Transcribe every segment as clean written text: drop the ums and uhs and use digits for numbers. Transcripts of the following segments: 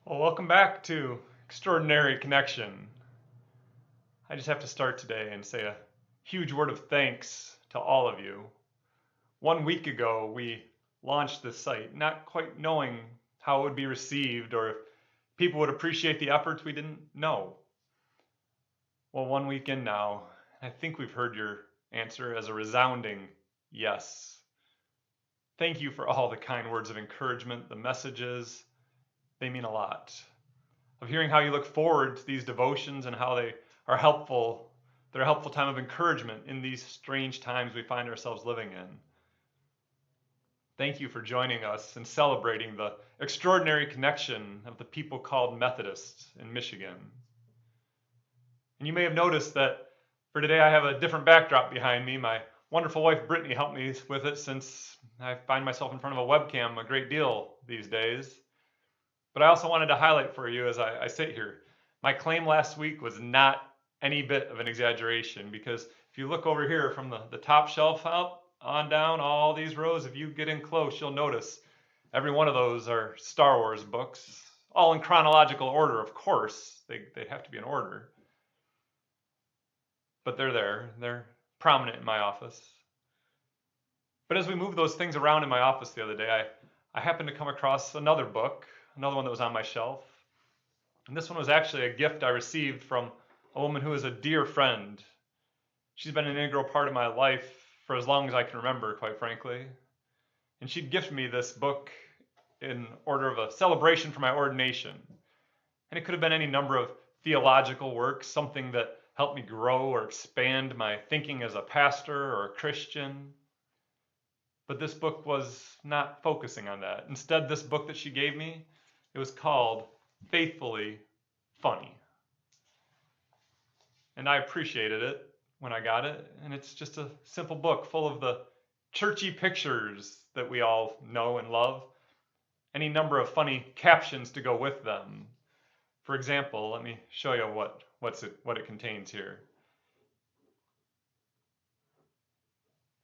Well, welcome back to Extraordinary Connection. I just have to start today and say a huge word of thanks to all of you. 1 week ago, we launched this site, not quite knowing how it would be received or if people would appreciate the efforts we didn't know. Well, 1 week in now, I think we've heard your answer as a resounding yes. Thank you for all the kind words of encouragement, the messages. They mean a lot. Of hearing how you look forward to these devotions and how they are helpful. They're a helpful time of encouragement in these strange times we find ourselves living in. Thank you for joining us and celebrating the extraordinary connection of the people called Methodists in Michigan. And you may have noticed that for today I have a different backdrop behind me. My wonderful wife Brittany helped me with it since I find myself in front of a webcam a great deal these days. But I also wanted to highlight for you as I sit here, my claim last week was not any bit of an exaggeration, because if you look over here from the top shelf up on down, all these rows, if you get in close, you'll notice every one of those are Star Wars books, all in chronological order, of course. They have to be in order. But they're there. They're prominent in my office. But as we moved those things around in my office the other day, I happened to come across another book, another one that was on my shelf. And this one was actually a gift I received from a woman who is a dear friend. She's been an integral part of my life for as long as I can remember, quite frankly. And she'd gifted me this book in order of a celebration for my ordination. And it could have been any number of theological works, something that helped me grow or expand my thinking as a pastor or a Christian. But this book was not focusing on that. Instead, this book that she gave me, it was called Faithfully Funny. And I appreciated it when I got it. And it's just a simple book full of the churchy pictures that we all know and love, any number of funny captions to go with them. For example, let me show you what it contains here.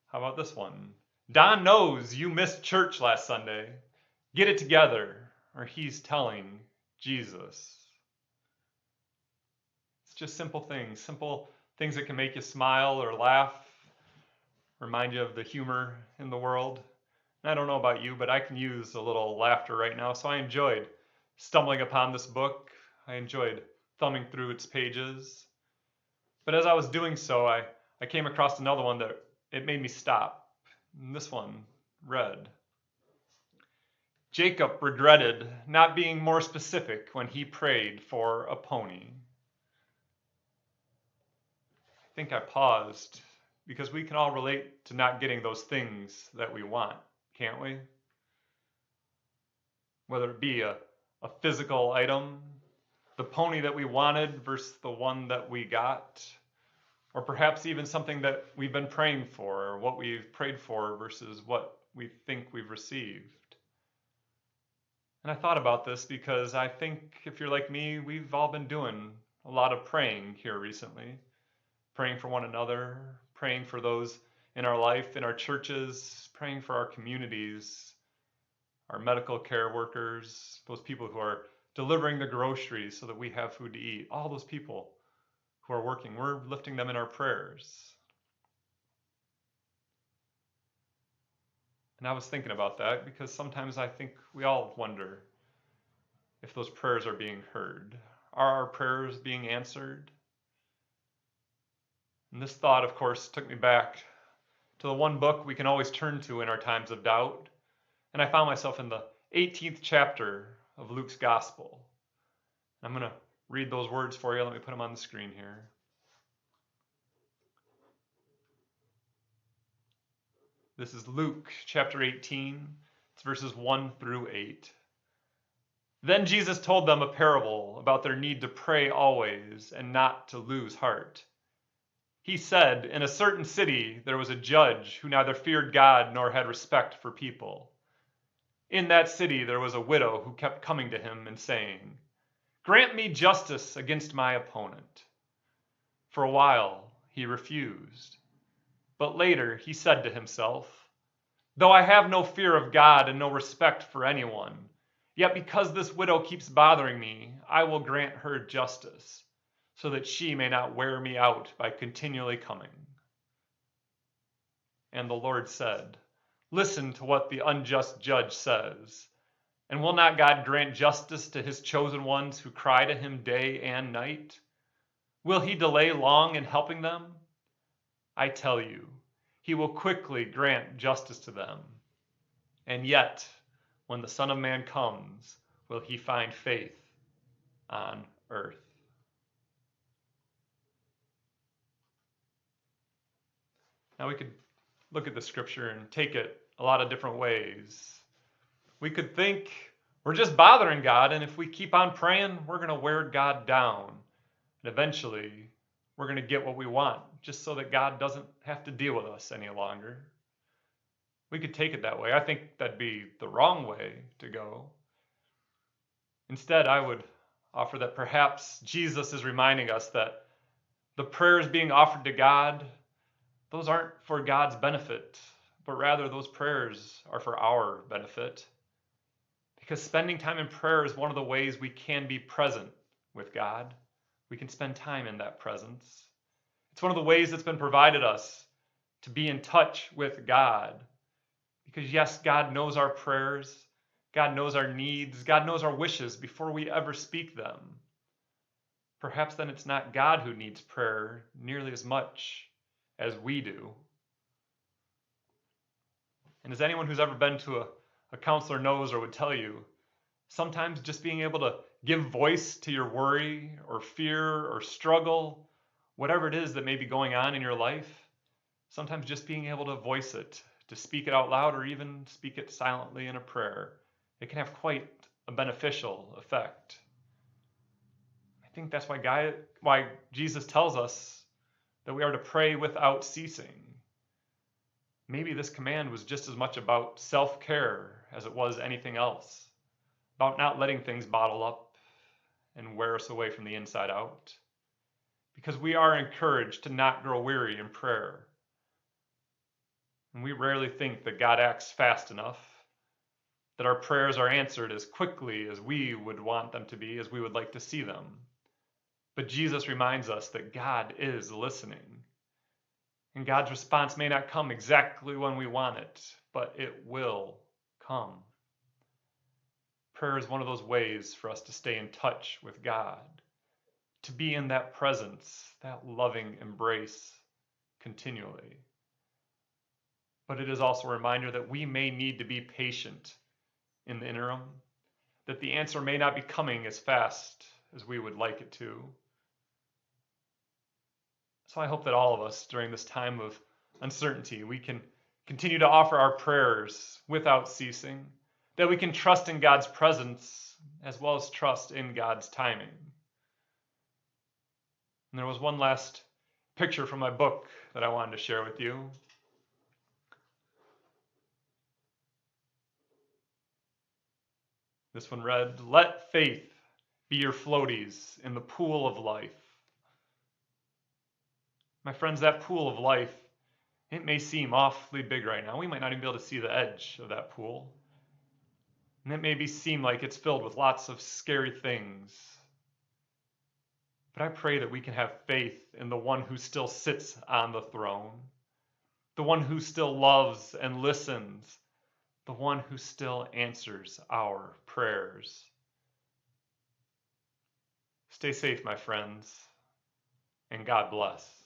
How about this one? Don knows you missed church last Sunday. Get it together, or he's telling Jesus. It's just simple things that can make you smile or laugh, remind you of the humor in the world. And I don't know about you, but I can use a little laughter right now, so I enjoyed stumbling upon this book. I enjoyed thumbing through its pages. But as I was doing so, I came across another one that it made me stop. And this one read, Jacob regretted not being more specific when he prayed for a pony. I think I paused because we can all relate to not getting those things that we want, can't we? Whether it be a physical item, the pony that we wanted versus the one that we got, or perhaps even something that we've been praying for, or what we've prayed for versus what we think we've received. And I thought about this because I think if you're like me, we've all been doing a lot of praying here recently. Praying for one another, praying for those in our life, in our churches, praying for our communities, our medical care workers, those people who are delivering the groceries so that we have food to eat. All those people who are working, we're lifting them in our prayers. And I was thinking about that because sometimes I think we all wonder if those prayers are being heard. Are our prayers being answered? And this thought, of course, took me back to the one book we can always turn to in our times of doubt. And I found myself in the 18th chapter of Luke's Gospel. I'm going to read those words for you. Let me put them on the screen here. This is Luke chapter 18. It's verses 1 through 8. Then Jesus told them a parable about their need to pray always and not to lose heart. He said, in a certain city there was a judge who neither feared God nor had respect for people. In that city there was a widow who kept coming to him and saying, Grant me justice against my opponent. For a while he refused. But later he said to himself, Though I have no fear of God and no respect for anyone, Yet because this widow keeps bothering me, I will grant her justice, so that she may not wear me out by continually coming." And the Lord said, "Listen to what the unjust judge says. And will not God grant justice to his chosen ones who cry to him day and night? Will he delay long in helping them? I tell you, he will quickly grant justice to them. And yet, when the Son of Man comes, will he find faith on earth?" Now we could look at the scripture and take it a lot of different ways. We could think we're just bothering God, and if we keep on praying, we're going to wear God down. And eventually, we're going to get what we want, just so that God doesn't have to deal with us any longer. We could take it that way. I think that'd be the wrong way to go. Instead, I would offer that perhaps Jesus is reminding us that the prayers being offered to God, those aren't for God's benefit, but rather those prayers are for our benefit. Because spending time in prayer is one of the ways we can be present with God. We can spend time in that presence. It's one of the ways that's been provided us to be in touch with God. Because yes, God knows our prayers, God knows our needs, God knows our wishes before we ever speak them. Perhaps then it's not God who needs prayer nearly as much as we do. And as anyone who's ever been to a counselor knows or would tell you, sometimes just being able to give voice to your worry or fear or struggle, whatever it is that may be going on in your life, sometimes just being able to voice it, to speak it out loud or even speak it silently in a prayer, it can have quite a beneficial effect. I think that's why Jesus tells us that we are to pray without ceasing. Maybe this command was just as much about self-care as it was anything else, about not letting things bottle up and wear us away from the inside out, because we are encouraged to not grow weary in prayer. And we rarely think that God acts fast enough, that our prayers are answered as quickly as we would want them to be, as we would like to see them. But Jesus reminds us that God is listening. And God's response may not come exactly when we want it, but it will come. Prayer is one of those ways for us to stay in touch with God, to be in that presence, that loving embrace continually. But it is also a reminder that we may need to be patient in the interim, that the answer may not be coming as fast as we would like it to. So I hope that all of us during this time of uncertainty, we can continue to offer our prayers without ceasing, that we can trust in God's presence as well as trust in God's timing. And there was one last picture from my book that I wanted to share with you. This one read, "Let faith be your floaties in the pool of life." My friends, that pool of life, it may seem awfully big right now. We might not even be able to see the edge of that pool. And it may seem like it's filled with lots of scary things. But I pray that we can have faith in the one who still sits on the throne, the one who still loves and listens, the one who still answers our prayers. Stay safe, my friends, and God bless.